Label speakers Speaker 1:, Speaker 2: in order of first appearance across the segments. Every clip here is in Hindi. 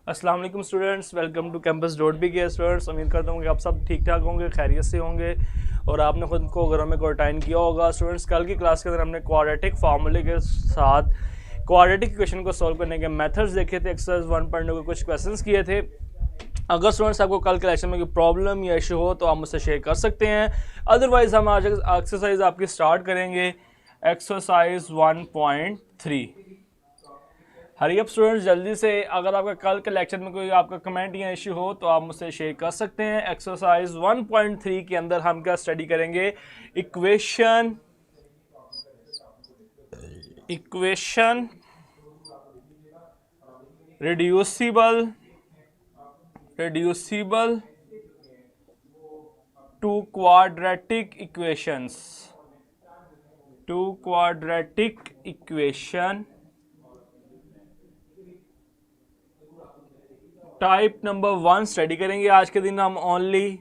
Speaker 1: अस्सलाम वालेकुम students, welcome to campus dot B K students. उम्मीद करता हूँ कि आप सब ठीक ठाक होंगे, खैरियत से होंगे और आपने खुद को घरों में क्वारंटाइन किया होगा। स्टूडेंट्स, कल की क्लास के अंदर हमने क्वाड्रेटिक फार्मूले के साथ क्वाड्रेटिक इक्वेशन को सॉल्व करने के मेथड्स देखे थे। एक्सरसाइज 1.2 के कुछ क्वेश्चंस किए थे। अगर स्टूडेंट्स आपको कल के लेक्चर में कोई प्रॉब्लम या इशू हो तो आप मुझसे शेयर कर सकते हैं। अदरवाइज हम आज एक्सरसाइज आपकी स्टार्ट करेंगे। एक्सरसाइज 1.3। हरी अप स्टूडेंट्स, जल्दी से। अगर आपका कल के लेक्चर में कोई आपका कमेंट या इशू हो तो आप मुझसे शेयर कर सकते हैं। एक्सरसाइज 1.3 के अंदर हम क्या स्टडी करेंगे? Equation reducible to quadratic equation type number 1 study करेंगे आज के दिन हम ओनली।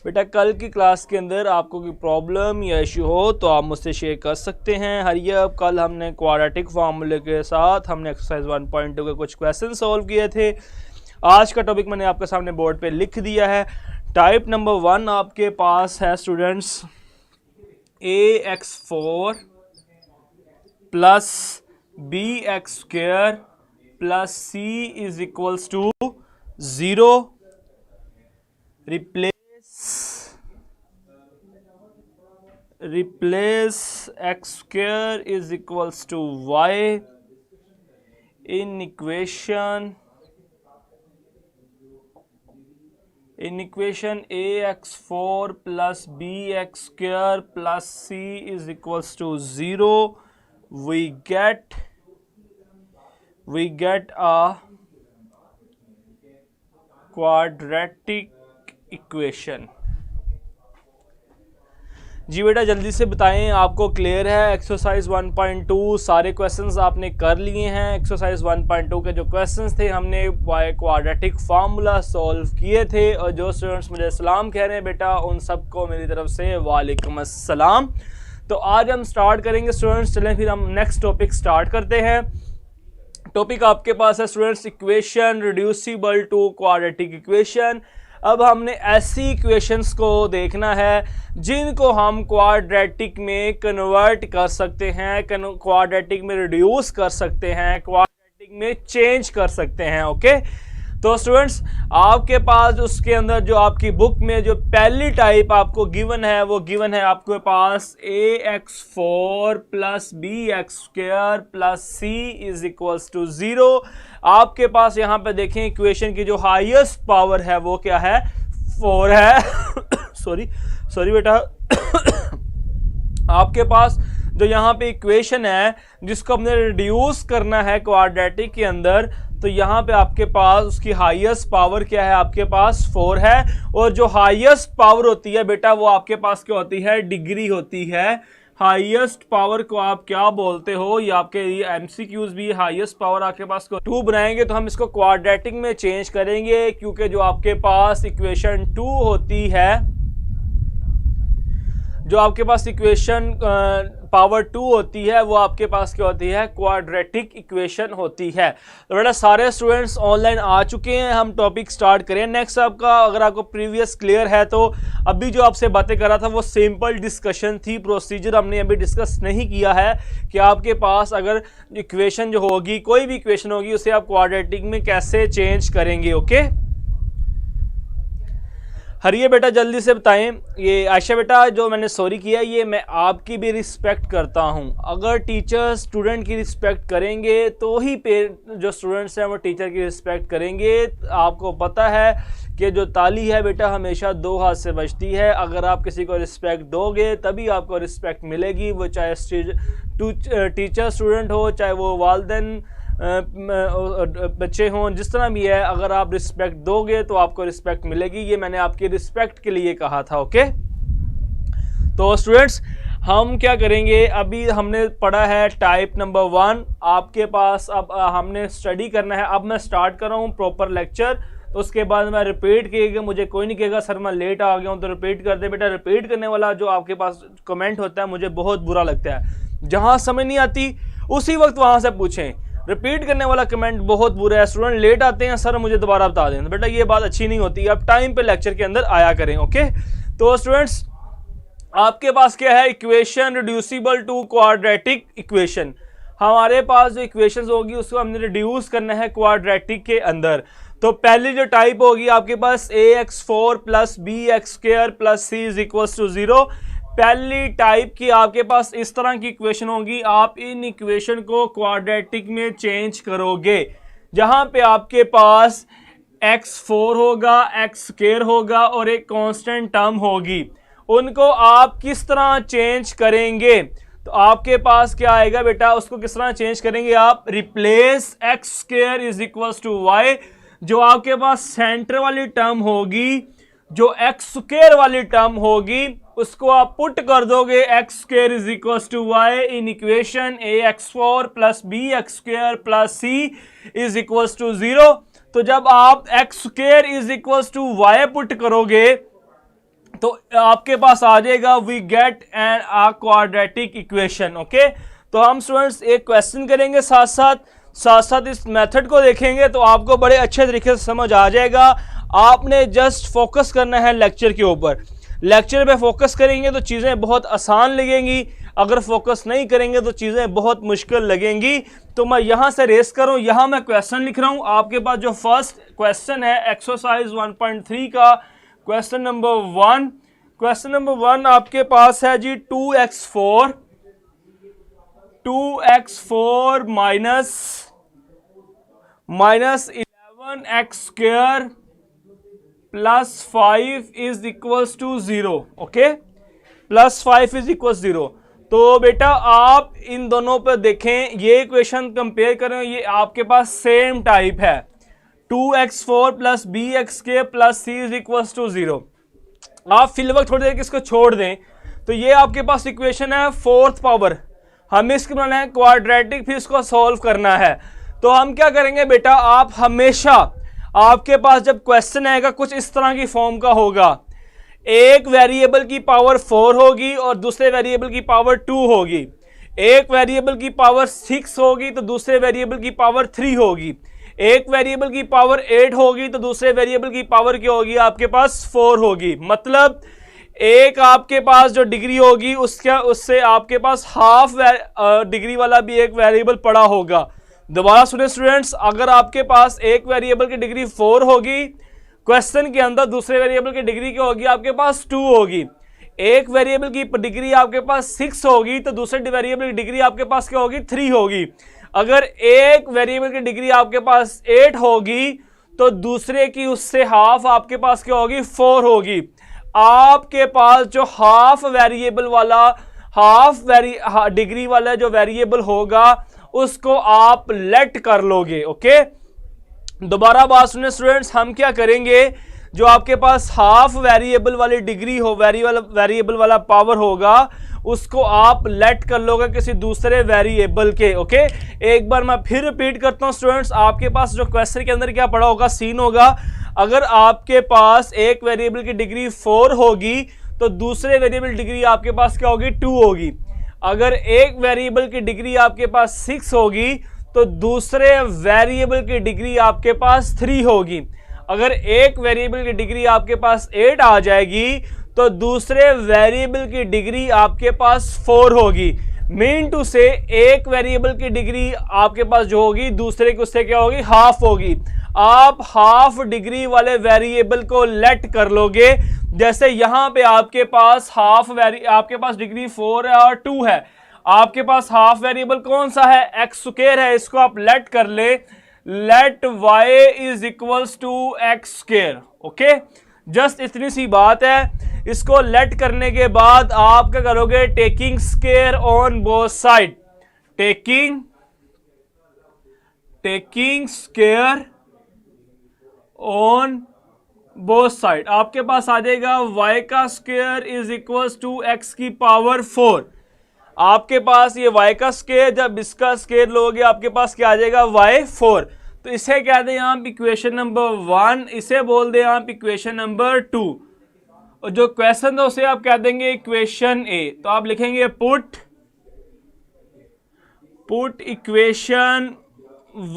Speaker 1: बेटा, कल की क्लास के अंदर आपको कोई प्रॉब्लम या इश्यू हो तो आप मुझसे शेयर कर सकते हैं। हरिया, कल हमने क्वाड्रेटिक फार्मूले के साथ हमने एक्सरसाइज 1.2 के कुछ क्वेश्चन सॉल्व किए थे। आज का टॉपिक मैंने आपके सामने बोर्ड पे लिख दिया है। टाइप नंबर 1 आपके पास है students ax4 plus bx² plus c is equals to 0। replace x² is equals to y in equation ax4 plus bx² plus c is equals to 0. we get a quadratic equation। जी बेटा, जल्दी से बताएं, आपको क्लियर है? एक्सरसाइज 1.2 सारे क्वेश्चंस आपने कर लिए हैं। एक्सरसाइज 1.2 के जो क्वेश्चंस थे हमने बाय क्वाड्रेटिक फार्मूला सॉल्व किए थे। और जो स्टूडेंट्स मुझे सलाम कह रहे हैं बेटा, उन सबको मेरी तरफ से वालेकुम अस्सलाम। तो आज हम स्टार्ट करेंगे स्टूडेंट्स। चलें फिर हम नेक्स्ट टॉपिक स्टार्ट करते हैं। टॉपिक आपके पास है students equation reducible to quadratic equation. अब हमने ऐसी इक्वेशंस को देखना है जिनको हम क्वाड्रेटिक में कन्वर्ट कर सकते हैं, क्वाड्रेटिक में रिड्यूस कर सकते हैं, क्वाड्रेटिक में चेंज कर सकते हैं। ओके, तो स्टूडेंट्स आपके पास उसके अंदर जो आपकी बुक में जो पहली टाइप आपको गिवन है वो गिवन है आपके पास ax4 plus bx² plus c is equals to 0। आपके पास यहाँ पे देखें इक्वेशन की जो हाईएस्ट पावर है वो क्या है? 4 है। सॉरी बेटा। आपके पास जो यहाँ पे इक्वेशन है जिसको हमने रिड्यूस करना है क्वाड्रेटिक के अंदर, तो यहाँ पे आपके पास उसकी हाईएस्ट पावर क्या है? आपके पास 4 है। और जो हाईएस्ट पावर होती है बेटा वो आपके पास क्या होती है? डिग्री होती है। हाईएस्ट पावर को आप क्या बोलते हो? ये आपके एमसीक्यूज भी हाईएस्ट पावर आपके पास को 2 बनाएंगे तो हम इसको क्वाड्रेटिक में चेंज करेंगे, क्योंकि जो आपके पास इक्वेशन 2 होती है, जो आपके पास इक्वेशन पावर 2 होती है वो आपके पास क्या होती है? क्वाड्रेटिक इक्वेशन होती है। तो बेटा सारे स्टूडेंट्स ऑनलाइन आ चुके हैं, हम टॉपिक स्टार्ट करें। नेक्स्ट आपका, अगर आपको प्रीवियस क्लियर है तो अभी जो आपसे बातें कर रहा था वो सिंपल डिस्कशन थी, प्रोसीजर हमने अभी डिस्कस नहीं किया है कि आपके पास अगर इक्वेशन जो होगी, कोई भी इक्वेशन होगी, उसे आप क्वाड्रेटिक में कैसे चेंज करेंगे। ओके, हरिए बेटा जल्दी से बताएं। ये आयशा बेटा, जो मैंने सॉरी किया, ये मैं आपकी भी रिस्पेक्ट करता हूं। अगर टीचर स्टूडेंट की रिस्पेक्ट करेंगे तो ही जो स्टूडेंट्स हैं वो टीचर की रिस्पेक्ट करेंगे। आपको पता है कि जो ताली है बेटा हमेशा 2 हाथ से बजती है। अगर आप किसी को रिस्पेक्ट दोगे तभी आपको रिस्पेक्ट मिलेगी, वो चाहे टीचर स्टूडेंट हो, चाहे वो वालिदैन बच्चे हों, जिस तरह भी है, अगर आप रिस्पेक्ट दोगे तो आपको रिस्पेक्ट मिलेगी। ये मैंने आपकी रिस्पेक्ट के लिए कहा था। ओके, तो स्टूडेंट्स हम क्या करेंगे? अभी हमने पढ़ा है टाइप नंबर 1 आपके पास। अब हमने स्टडी करना है। अब मैं स्टार्ट कर रहा हूँ प्रॉपर लेक्चर। तो उसके बाद मैं रिपीट किएगा, मुझे कोई नहीं कहेगा सर मैं लेट आ गया हूँ तो रिपीट कर दे। बेटा रिपीट करने वाला जो आपके पास कमेंट होता है मुझे बहुत बुरा लगता है। जहाँ समझ नहीं आती उसी वक्त वहाँ से पूछें। रिपीट करने वाला कमेंट बहुत बुरा है। स्टूडेंट लेट आते हैं सर मुझे दोबारा बता दें, बेटा ये बात अच्छी नहीं होती। आप टाइम पे लेक्चर के अंदर आया करें। ओके, तो स्टूडेंट्स आपके पास क्या है, equation reducible to quadratic equation. हमारे पास जो इक्वेशंस होगी उसको हमने रिड्यूस करना है क्वाड्रेटिक के अंदर। तो पहली जो टाइप होगी आपके पास ax4 plus bx square plus c is equal to 0। पहली टाइप की आपके पास इस तरह की इक्वेशन होगी। आप इन इक्वेशन को क्वाड्रेटिक में चेंज करोगे, जहां पे आपके पास x4 होगा, x स्क्वायर होगा और एक कांस्टेंट टर्म होगी। उनको आप किस तरह चेंज करेंगे, तो आपके पास क्या आएगा बेटा, उसको किस तरह चेंज करेंगे आप, replace X square is equal to Y. जो आपके पास सेंटर वाली टर्म होगी, जो एक्स स्क्वायर वाली टर्म होगी, उसको आप पुट कर दोगे X square is equal to Y in equation ax4 plus bx square plus c is equal to 0। तो जब आप X square is equal to Y put करोगे तो आपके पास आ जाएगा we get an a quadratic equation. Okay, तो हम स्टूडेंट्स एक क्वेश्चन करेंगे, साथ साथ इस मेथड को देखेंगे तो आपको बड़े अच्छे तरीके से समझ आ जाएगा। आपने जस्ट फोकस करना है लेक्चर के ऊपर। लेक्चर पे फोकस करेंगे तो चीज़ें बहुत आसान लगेंगी, अगर फोकस नहीं करेंगे तो चीज़ें बहुत मुश्किल लगेंगी। तो मैं यहाँ से रेस करूँ, यहाँ मैं क्वेश्चन लिख रहा हूँ। आपके पास जो फर्स्ट क्वेश्चन है एक्सरसाइज 1.3 का क्वेश्चन नंबर 1 आपके पास है जी 2x4 minus 11x square plus 5 is equal to 0। Okay, plus 5 is equal 0। तो बेटा आप इन दोनों पर देखें, ये इक्वेशन कंपेयर करें, ये आपके पास सेम टाइप है, 2x4 plus bx square plus c is equal to 0। आप फिल वक्त थोड़ी देर इसको छोड़ दें तो ये आपके पास इक्वेशन है फोर्थ पावर। हमें इसके बनाना है क्वाड्रेटिक, फिर इसको सॉल्व करना है। तो हम क्या करेंगे बेटा, आप हमेशा आपके पास जब क्वेश्चन आएगा कुछ इस तरह की फॉर्म का होगा, एक वेरिएबल की पावर 4 होगी और दूसरे वेरिएबल की पावर 2 होगी, एक वेरिएबल की पावर 6 होगी तो दूसरे वेरिएबल की पावर 3 होगी, एक वेरिएबल की पावर 8 होगी तो दूसरे वेरिएबल की पावर क्या होगी, आपके पास 4 होगी। मतलब एक आपके पास जो डिग्री होगी उससे आपके पास हाफ डिग्री वाला भी एक वेरिएबल पड़ा होगा। दोबारा सुने स्टूडेंट्स, अगर आपके पास एक वेरिएबल की डिग्री 4 होगी, क्वेश्चन के अंदर दूसरे वेरिएबल की डिग्री क्या होगी, आपके पास 2 होगी। एक वेरिएबल की डिग्री आपके पास 6 होगी तो दूसरे वेरिएबल की डिग्री आपके पास क्या होगी, 3 होगी। अगर एक वेरिएबल की डिग्री आपके पास 8 होगी तो दूसरे की उससे हाफ आपके पास क्या होगी, 4 होगी। आपके पास जो हाफ डिग्री वाला जो वेरिएबल होगा उसको आप लेट कर लोगे। ओके, दोबारा बात सुने स्टूडेंट्स, हम क्या करेंगे, जो आपके पास हाफ वेरिएबल वाली डिग्री हो, वेरिएबल वाला पावर होगा, उसको आप लेट कर लोगे किसी दूसरे वेरिएबल के। ओके, एक बार मैं फिर रिपीट करता हूं स्टूडेंट्स, आपके पास जो क्वेश्चन के अंदर क्या पड़ा होगा, सीन होगा, अगर आपके पास एक वेरिएबल की डिग्री 4 होगी तो दूसरे वेरिएबल डिग्री आपके पास क्या होगी, 2 होगी। अगर एक वेरिएबल की डिग्री आपके पास 6 होगी तो दूसरे वेरिएबल की डिग्री आपके पास 3 होगी। अगर एक वेरिएबल की डिग्री आपके पास 8 आ जाएगी तो दूसरे वेरिएबल की डिग्री आपके पास 4 होगी। मीन टू से एक वेरिएबल की डिग्री आपके पास जो होगी दूसरे की उससे क्या होगी, हाफ होगी। आप हाफ डिग्री वाले वेरिएबल को लेट कर लोगे। जैसे यहां पे आपके पास आपके पास डिग्री 4 है और 2 है, आपके पास हाफ वेरिएबल कौन सा है, एक्स स्क्वायर है, इसको आप लेट कर ले, let y is equals to X square. Okay, just इतनी सी बात है। इसको लेट करने के बाद आप क्या करोगे, taking square on both side, taking square on both side, आपके पास आ जाएगा y का square is equals to x की पावर 4। आपके पास ये y का स्क्वायर, जब इसका स्क्वायर लोगे आपके पास क्या आ जाएगा, y4। तो इसे कह दें आप इक्वेशन नंबर 1, इसे बोल दें आप इक्वेशन नंबर 2, और जो क्वेश्चन है उसे आप कह देंगे इक्वेशन ए। तो आप लिखेंगे put equation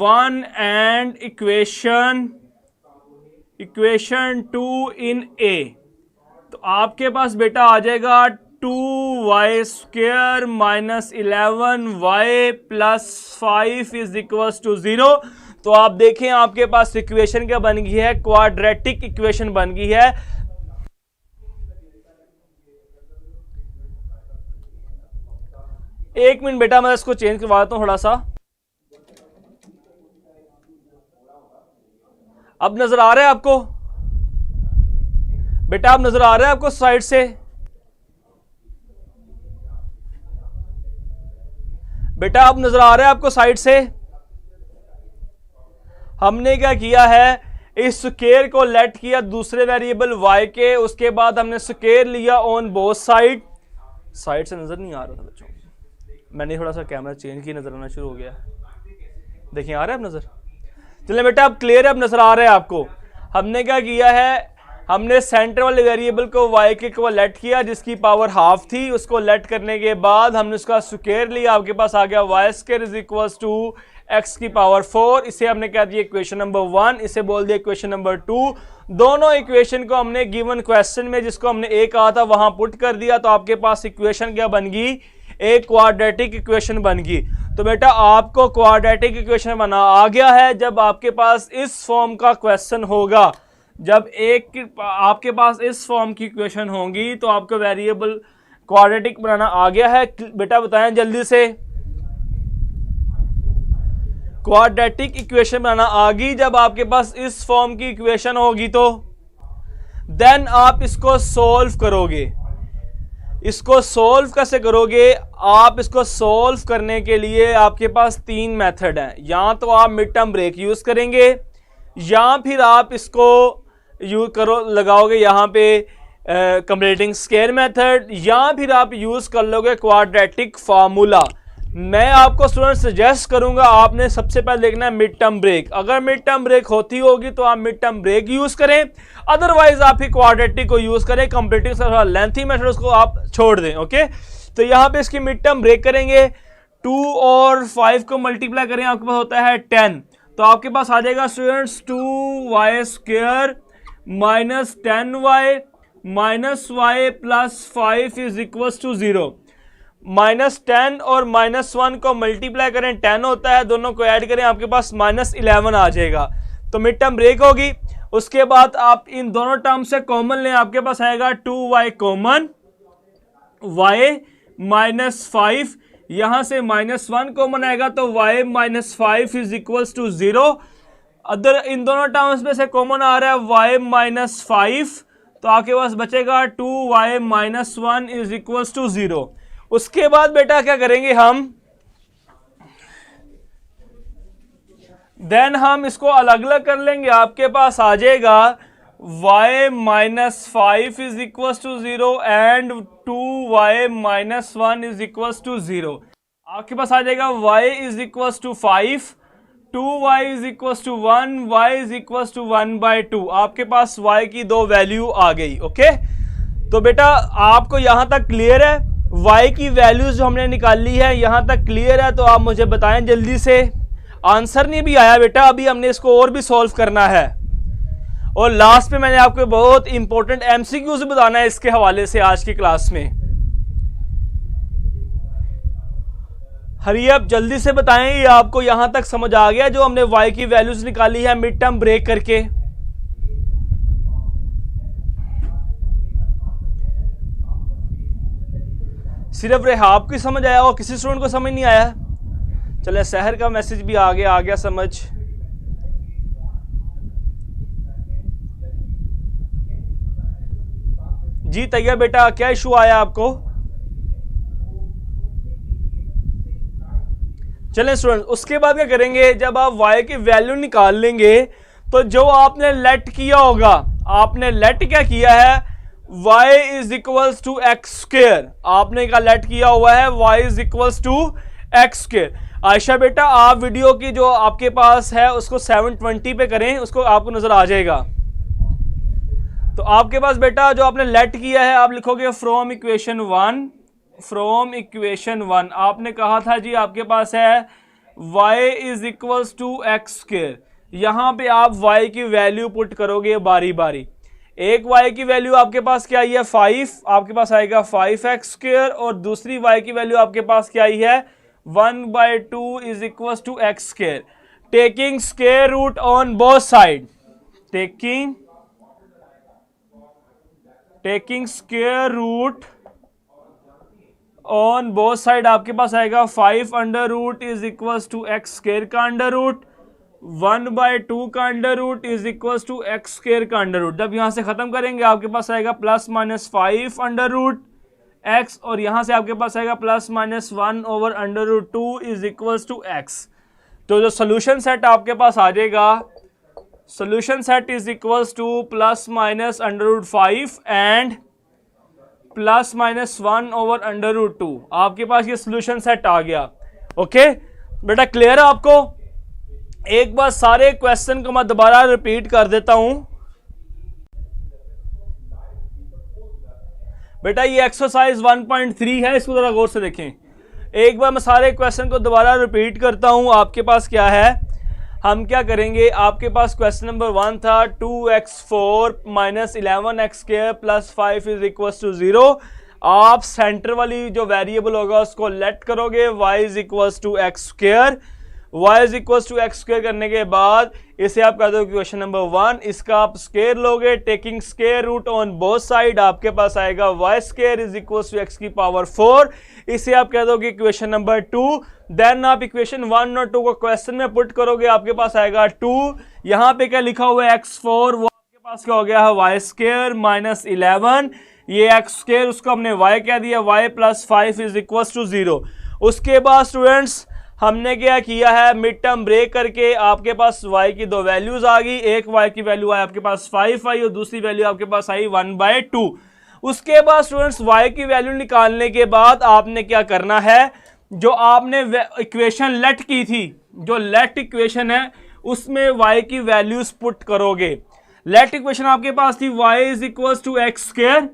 Speaker 1: 1 and equation 2 in A. तो आपके पास बेटा आ जाएगा 2y² minus 11y plus 5 is equal to 0। तो आप देखें आपके पास इक्वेशन क्या बन गई है, क्वाड्रेटिक इक्वेशन बन गई है। एक मिनट बेटा मैं इसको चेंज करवा देता हूं थोड़ा सा। अब नजर आ रहा है आपको बेटा, अब नजर आ रहा है आपको साइड से? बेटा अब नजर आ रहा है आपको साइड से? हमने क्या किया है, इस स्क्वायर को लेट किया दूसरे वेरिएबल y के, उसके बाद हमने स्क्वायर लिया ऑन बोथ साइड से नजर नहीं आ रहा था बच्चों, मैंने थोड़ा सा कैमरा चेंज की, नजर आना शुरू हो गया। देखिए आ रहा है अब नजर? चलिए बेटा अब क्लियर है, अब नजर आ रहा है आपको। हमने क्या किया है, हमने सेंटर वाले वेरिएबल को y के को लेट किया जिसकी पावर हाफ थी, उसको लेट करने के बाद हमने उसका स्क्वायर लिया, आपके पास आ गया y² is equal to x की पावर 4। इसे हमने कह दिया इक्वेशन नंबर 1, इसे बोल दिया इक्वेशन नंबर 2। दोनों इक्वेशन को हमने गिवन क्वेश्चन में जिसको हमने a कहा था वहां पुट कर दिया, तो आपके पास इक्वेशन क्या बन गई, एक क्वाड्रेटिक इक्वेशन बन गई। तो बेटा आपको क्वाड्रेटिक इक्वेशन बना आ गया है जब आपके पास इस फॉर्म का क्वेश्चन होगा। जब आपके पास इस फॉर्म की इक्वेशन होगी तो आपको वेरिएबल क्वाड्रेटिक बनाना आ गया है। बेटा बताएं जल्दी से, क्वाड्रेटिक इक्वेशन बनाना आ गई जब आपके पास इस फॉर्म की इक्वेशन होगी, तो देन आप इसको सोल्व करोगे। इसको सोल्व कैसे करोगे, आप इसको सोल्व करने के लिए आपके पास 3 मेथड हैं। या तो आप मिड टर्म ब्रेक यूज करेंगे, या फिर आप इसको लगाओगे यहाँ पे कंप्लीटिंग स्क्वायर मेथड, या फिर आप यूज कर लोगे क्वाड्रेटिक फार्मूला। मैं आपको स्टूडेंट सजेस्ट करूंगा आपने सबसे पहले देखना है मिड टर्म ब्रेक। अगर मिड टर्म ब्रेक होती होगी तो आप मिड टर्म ब्रेक यूज करें, अदरवाइज आप ही क्वाड्रेटिक को यूज करें। कंप्लीटिंग से लेंथी मेथड उसको आप छोड़ दें। ओके, तो यहाँ पे इसकी मिड टर्म ब्रेक करेंगे, 2 और 5 को मल्टीप्लाई करें, आपके पास होता है 10। तो आपके पास आ जाएगा students 2y² minus 10y minus y plus 5 is equal to 0। -10 और -1 को मल्टीप्लाई करें 10 होता है, दोनों को ऐड करें आपके पास -11 आ जाएगा। तो मिड टर्म ब्रेक होगी। उसके बाद आप इन दोनों टर्म से कॉमन लें, आपके पास आएगा 2y कॉमन, y -5, यहां से -1 कॉमन आएगा तो y -5 is equal to 0। Other इन दोनों टर्म्स में से कॉमन आ रहा है y -5, तो आपके पास बचेगा 2y -1 इज इक्वल टू 0। उसके बाद बेटा क्या करेंगे हम, देन हम इसको अलग अलग कर लेंगे। आपके पास आ जाएगा y -5 is equal to 0 and 2y -1 is equal to 0। आपके पास आ जाएगा y is equal to 5, 2y is equal to 1, y is equal to 1/2। आपके पास y की 2 वैल्यू आ गई। ओके, तो बेटा आपको यहां तक क्लियर है? y की वैल्यूज जो हमने निकाली है यहां तक क्लियर है? तो आप मुझे बताएं जल्दी से। आंसर नहीं भी आया बेटा, अभी हमने इसको और भी सॉल्व करना है। और लास्ट पे मैंने आपको बहुत इंपॉर्टेंट एमसीक्यूज बताना है इसके हवाले से आज की क्लास में। हरी अब जल्दी से बताएं, ये आपको यहां तक समझ आ गया जो हमने y की वैल्यूज निकाली है मिड टर्म ब्रेक करके? सिर्फ रेहाब की समझ आया और किसी स्टूडेंट को समझ नहीं आया? चले शहर का मैसेज भी आ गया समझ। जी तैयार बेटा, क्या इशू आया आपको? चलें स्टूडेंट, उसके बाद क्या करेंगे, जब आप y की वैल्यू निकाल लेंगे तो जो आपने लेट किया होगा, आपने लेट क्या किया है, y is equal to x²। आपने क्या लेट किया हुआ है, y is equal to x²। Ayesha बेटा आप वीडियो की जो आपके पास है उसको 720 पे करें, उसको आपको नजर आ जाएगा। तो आपके पास बेटा जो आपने लेट किया है आप लिखोगे फ्रॉम इक्वेशन 1, फ्रॉम इक्वेशन 1 आपने कहा था जी आपके पास है y is equals to X square. यहां पे आप y की वैल्यू पुट करोगे बारी बारी। एक y की वैल्यू आपके पास क्या आई है 5, आपके पास आएगा 5x स्क्वायर, और दूसरी y की वैल्यू आपके पास क्या आई है 1/2 is equals to X square. Taking square root on both side, taking square root on both side आपके पास आएगा 5 under root is equals to X square का अंडर रूट, 1/2 का under root is equals to X square का अंडर रूट। जब यहां से खत्म करेंगे आपके पास आएगा plus minus 5 under root X, और यहां से आपके पास आएगा plus minus 1 over under root 2 is equals to X. तो जो सोल्यूशन सेट आपके पास आ जाएगा, solution set is equals to plus minus under root 5 and plus minus 1 over under root 2। आपके पास ये सोल्यूशन सेट आ गया। ओके बेटा क्लियर है आपको? एक बार सारे क्वेश्चन को मैं दोबारा रिपीट कर देता हूं। बेटा ये एक्सरसाइज 1.3 है, इसको जरा गौर से देखें। एक बार मैं सारे क्वेश्चन को दोबारा रिपीट करता हूं। आपके पास क्या है, हम क्या करेंगे, आपके पास क्वेश्चन नंबर 1 था 2x4 minus 11x square plus 5 is equal to 0। आप सेंटर वाली जो वेरिएबल होगा उसको लेट करोगे y is equal to X square, y is equal to X square करने के बाद इसे आप कर दो क्वेश्चन नंबर 1, इसका आप स्क्वायर लोगे, taking square root on both side आपके पास आएगा y square is equal to X की पावर 4, इसे आप कह दोगे इक्वेशन नंबर 2। देन आप इक्वेशन 1 और 2 को क्वेश्चन में पुट करोगे, आपके पास आएगा 2, यहाँ पे क्या लिखा हुआ है x4, वो आपके पास क्या हो गया है y स्क्वायर माइनस 11, ये x स्क्वायर उसको हमने y कह दिया, y plus 5 is equal to 0। उसके बाद स्टूडेंट्स हमने क्या किया है, मिड टर्म ब्रेक करके आपके पास y की दो वैल्यूज आ गई, एक y की वैल्यू आई आपके पास 5 आई और दूसरी वैल्यू आपके पास आई 1/2। उसके बाद स्टूडेंट्स y की वैल्यू निकालने के बाद आपने क्या करना है, जो आपने इक्वेशन लेट की थी, जो लेट इक्वेशन है उसमें y की वैल्यूज पुट करोगे। लेट इक्वेशन आपके पास थी y is equal to X square,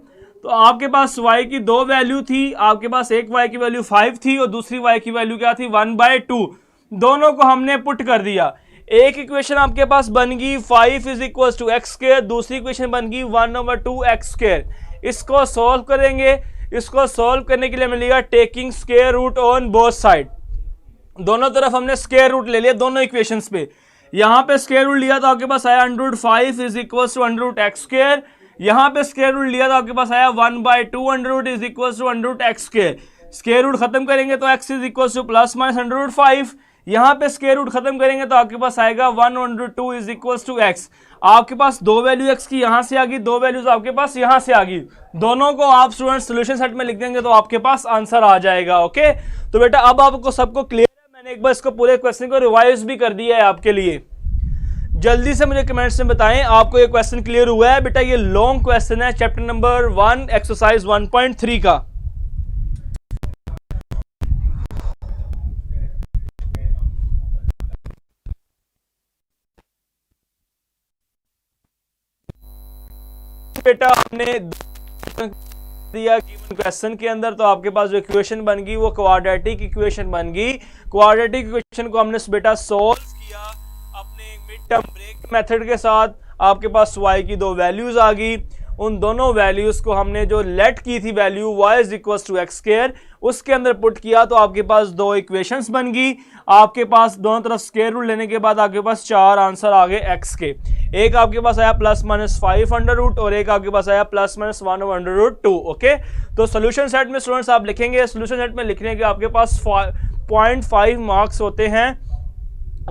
Speaker 1: तो आपके पास y की दो वैल्यू थी, आपके पास एक y की वैल्यू 5 थी और दूसरी y की वैल्यू क्या थी 1/2, दोनों को हमने पुट कर दिया। एक इक्वेशन आपके पास बन गई 5 is equal to X square, दूसरी इक्वेशन बन गई 1/2 एक्स स्क्वायर। इसको सॉल्व करेंगे, इसको सॉल्व करने के लिए हमें लिया taking square root on both side, दोनों तरफ हमने स्क्वायर रूट ले लिया दोनों इक्वेशंस पे। यहां पे स्क्वायर रूट लिया तो आपके पास आया √5 is equal to √x square, यहां पे स्क्वायर रूट लिया तो आपके पास आया 1/2 is equal to √x square. Square root खत्म करेंगे तो x is equal to plus minus √5, यहां पे स्क्वायर रूट खत्म करेंगे तो आपके पास आएगा 1/2 इज इक्वल टू x। आपके पास दो वैल्यू x की यहां से आ गई, दो वैल्यूज आपके पास यहां से आ गई, दोनों को आप स्टूडेंट सॉल्यूशन सेट में लिख देंगे तो आपके पास आंसर आ जाएगा। ओके तो बेटा अब आपको सबको क्लियर है, मैंने एक बार इसको पूरे क्वेश्चन को रिवाइज भी कर दिया है आपके लिए। जल्दी से मुझे कमेंट्स में बताएं आपको ये क्वेश्चन क्लियर हुआ है। बेटा ये लॉन्ग क्वेश्चन है चैप्टर नंबर 1 एक्सरसाइज 1.3 का। बेटा हमने दिया गिवन क्वेश्चन के अंदर, तो आपके पास जो इक्वेशन बन गई वो क्वाड्रेटिक इक्वेशन बन गई। क्वाड्रेटिक इक्वेशन को हमने बेटा सॉल्व किया अपने मिड टर्म ब्रेक मेथड के साथ। आपके पास y की दो वैल्यूज आ गई, उन दोनों वैल्यूज को हमने जो लेट की थी value y is equal to X square उसके अंदर पुट किया तो आपके पास दो इक्वेशंस बन गई। आपके पास दोनों तरफ स्क्वायर रूट लेने के बाद आपके पास चार आंसर आ गए x के। एक आपके पास आया प्लस माइनस 5 अंडर रूट और एक आपके पास आया plus minus 1 under root 2। Okay तो सोल्यूशन सेट में स्टूडेंट्स आप लिखेंगे, सोल्यूशन सेट में लिखने के आपके पास 0.5 मार्क्स होते हैं।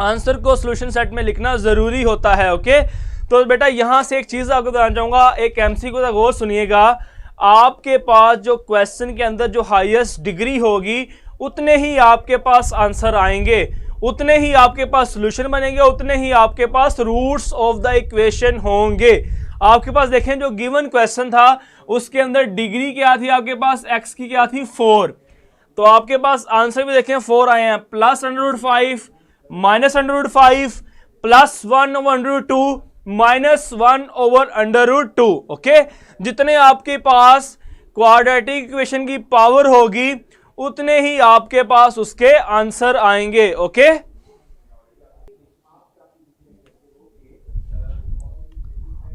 Speaker 1: आंसर को सोल्यूशन सेट में लिखना जरूरी होता है। ओके तो बेटा यहां से एक चीज आपको बताना चाहूंगा, एक एमसीक्यू का गौर सुनिएगा। आपके पास जो क्वेश्चन के अंदर जो हाईएस्ट डिग्री होगी उतने ही आपके पास आंसर आएंगे, उतने ही आपके पास सॉल्यूशन बनेंगे, उतने ही आपके पास रूट्स ऑफ द इक्वेशन होंगे। आपके पास देखें जो गिवन क्वेश्चन था उसके अंदर डिग्री क्या थी, आपके पास x की क्या थी 4। तो आपके पास आंसर भी देखें 4 आए हैं, +√5 -√5 +1/√2 -1/√2। ओके, जितने आपके पास क्वाड्रेटिक इक्वेशन की पावर होगी उतने ही आपके पास उसके आंसर आएंगे। ओके,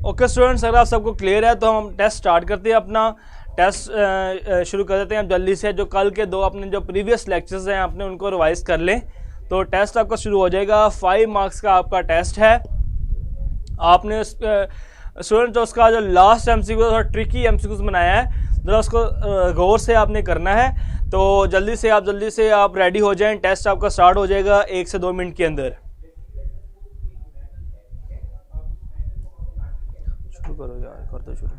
Speaker 1: ओके स्टूडेंट्स, अगर आप सबको क्लियर है तो हम टेस्ट स्टार्ट करते हैं। अपना टेस्ट शुरू कर देते हैं जल्दी से। जो कल के दो अपने जो प्रीवियस लेक्चर्स हैं आपने उनको रिवाइज कर लें तो टेस्ट आपका शुरू हो जाएगा। 5 मार्क्स का आपका टेस्ट है। आपने स्टूडेंट तो उसका जो लास्ट एमसीक्यू थोड़ा ट्रिकी एमसीक्यूज बनाया है, जरा उसको गौर से आपने करना है। तो जल्दी से आप रेडी हो जाएं। टेस्ट आपका स्टार्ट हो जाएगा 1 से 2 मिनट के अंदर। शुरू करो यार, कर दो शुरू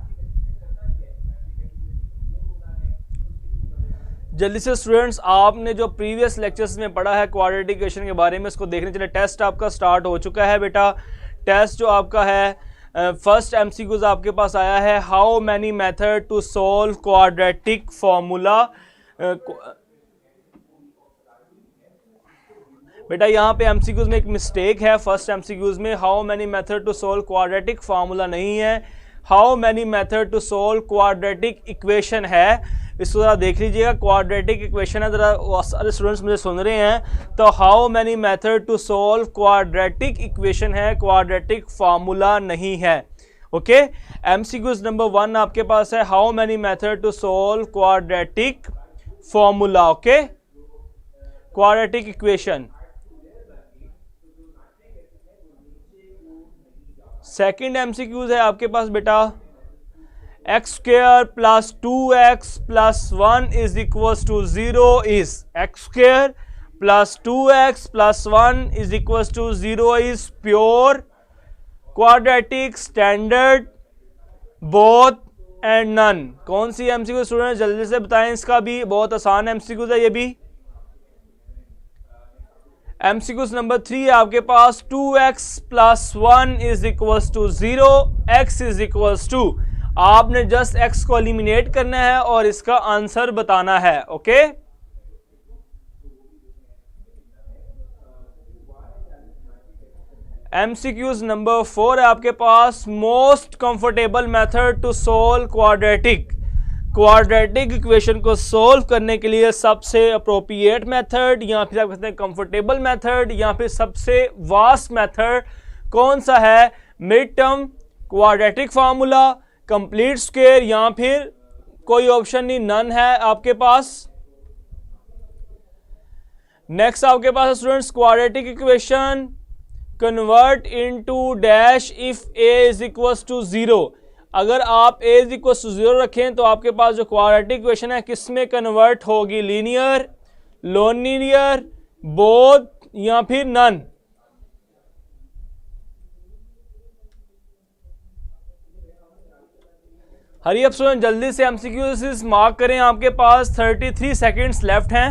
Speaker 1: जल्दी से। स्टूडेंट्स, आपने जो प्रीवियस लेक्चर्स में पढ़ा है क्वाड्रेटिक इक्वेशन के बारे में इसको देखने चले। टेस्ट आपका स्टार्ट हो चुका है बेटा। टेस्ट जो आपका है फर्स्ट एमसीक्यूज आपके पास आया है, how many method to solve quadratic formula. बेटा यहाँ पे एमसीक्यूज में एक मिस्टेक है। फर्स्ट एमसीक्यूज में how many method to solve quadratic formula नहीं है, how many method to solve quadratic equation है। इसको जरा देख लीजिएगा, क्वाड्रेटिक इक्वेशन है। जरा सारे स्टूडेंट्स मुझे सुन रहे हैं तो how many method to solve quadratic equation है, क्वाड्रेटिक फार्मूला नहीं है। ओके, एमसीक्यूज नंबर 1 आपके पास है, how many method to solve quadratic formula. Okay, quadratic equation. Second MCQs है आपके पास बेटा, x² + 2x + 1 = 0 is x² + 2x + 1 = 0 is pure, quadratic, standard, both and none. कौन सी एमसीक्यू स्टूडेंट जल्दी से बताएं। इसका भी बहुत आसान एमसीक्यूज है ये भी। एमसीक्यूज नंबर 3 आपके पास, 2x + 1 = 0, x = 2। आपने जस्ट x को एलिमिनेट करना है और इसका आंसर बताना है। ओके, एमसीक्यूज नंबर 4 है आपके पास, most comfortable method to solve quadratic equation को सॉल्व करने के लिए सबसे अप्रोप्रिएट मेथड, या फिर आप कहते हैं कंफर्टेबल मेथड, या फिर सबसे वास्ट मेथड कौन सा है। Mid term, quadratic formula, complete square, या फिर कोई ऑप्शन नहीं, नन है आपके पास। नेक्स्ट आपके पास students, quadratic equation convert into dash if a = 0। अगर आप a = 0 रखें तो आपके पास जो क्वाड्रेटिक इक्वेशन है किस में कन्वर्ट होगी, लीनियर, नॉन लीनियर, बोथ, या फिर नन। हरी अप स्टूडेंट, जल्दी से एमसीक्यूज मार्क करें। आपके पास 33 सेकेंड्स लेफ्ट हैं।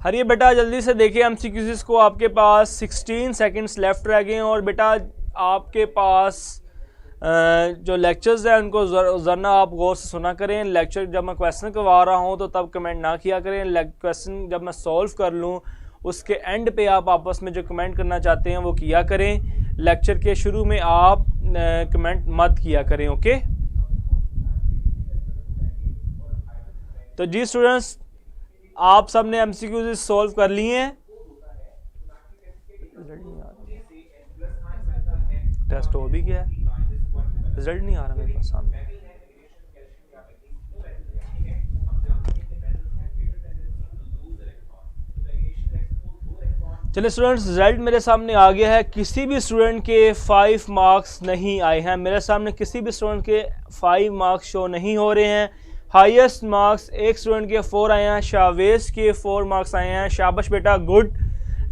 Speaker 1: हरिए बेटा जल्दी से देखिए एमसीक्यूज को। आपके पास 16 सेकेंड्स लेफ्ट रह गए हैं। और बेटा आपके पास जो लेक्चर्स हैं उनको ज़रा आप गौर से सुना करें। लेक्चर जब मैं क्वेश्चन करवा रहा हूं तो तब कमेंट ना किया करें। क्वेश्चन जब मैं सॉल्व कर लूं उसके एंड पे आप आपस में जो कमेंट करना चाहते हैं वो किया करें। लेक्चर के शुरू में आप कमेंट मत किया करें। ओके, तो जी स्टूडेंट्स, आप सब ने एमसीक्यूज सॉल्व कर लिए हैं। टेस्ट हो भी गया है, रिजल्ट नहीं आ रहा मेरे पास सामने। चलिए स्टूडेंट्स, रिजल्ट मेरे सामने आ गया है। किसी भी स्टूडेंट के 5 मार्क्स नहीं आए हैं। मेरे सामने किसी भी स्टूडेंट के 5 मार्क्स शो नहीं हो रहे हैं। हाईएस्ट मार्क्स एक स्टूडेंट के 4 आए हैं, शावेज के 4 मार्क्स आए हैं। शाबाश बेटा, गुड।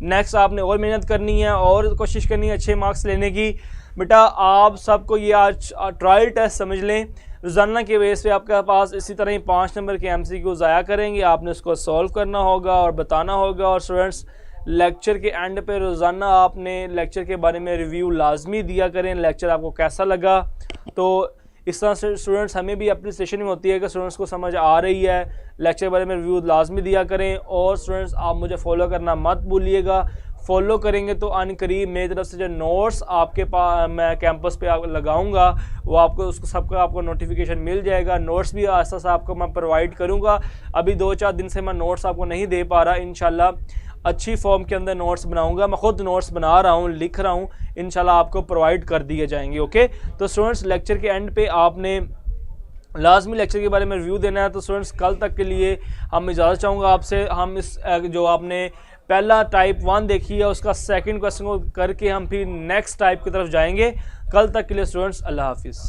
Speaker 1: नेक्स्ट आपने और मेहनत करनी है और कोशिश करनी है अच्छे मार्क्स लेने की। बेटा आप सबको ये आज ट्रायल टेस्ट समझ लें। रोज़ाना के बेस पे आपके पास इसी तरह ही 5 नंबर के एमसीक्यूज आया करेंगे। आपने उसको सॉल्व करना होगा और बताना होगा। और स्टूडेंट्स लेक्चर के एंड पे रोज़ाना आपने लेक्चर के बारे में रिव्यू लाजमी दिया करें, लेक्चर आपको कैसा लगा। तो इस तरह से स्टूडेंट्स, हमें भी अप्रिसिएशन में होती है कि स्टूडेंट्स को समझ आ रही है, लेक्चर के बारे में रिव्यू लाजमी दिया करें। और स्टूडेंट्स, आप मुझे फॉलो करना मत भूलिएगा, फॉलो करेंगे तो अनकरीब मेरी तरफ से जो नोट्स आपके पास मैं कैंपस पे लगाऊंगा वो आपको उसको सबका आपको नोटिफिकेशन मिल जाएगा। नोट्स भी आस्ता आस्ता आपको मैं प्रोवाइड करूंगा। अभी 2-4 दिन से मैं नोट्स आपको नहीं दे पा रहा, इंशाल्लाह अच्छी फॉर्म के अंदर नोट्स बनाऊंगा। मैं खुद नोट्स बना रहा हूँ, लिख रहा हूँ, इंशाल्लाह आपको प्रोवाइड कर दिए जाएंगे। ओके, तो स्टूडेंट्स, लेक्चर के एंड पे आपने लाजमी लेक्चर के बारे में रिव्यू देना है। तो स्टूडेंट्स, कल तक के लिए हम इजाज़त चाहूँगा आपसे। हम इस जो आपने पहला टाइप 1 देखी है उसका सेकंड क्वेश्चन को करके हम फिर नेक्स्ट टाइप की तरफ जाएंगे। कल तक के लिए स्टूडेंट्स, अल्लाह हाफिज़।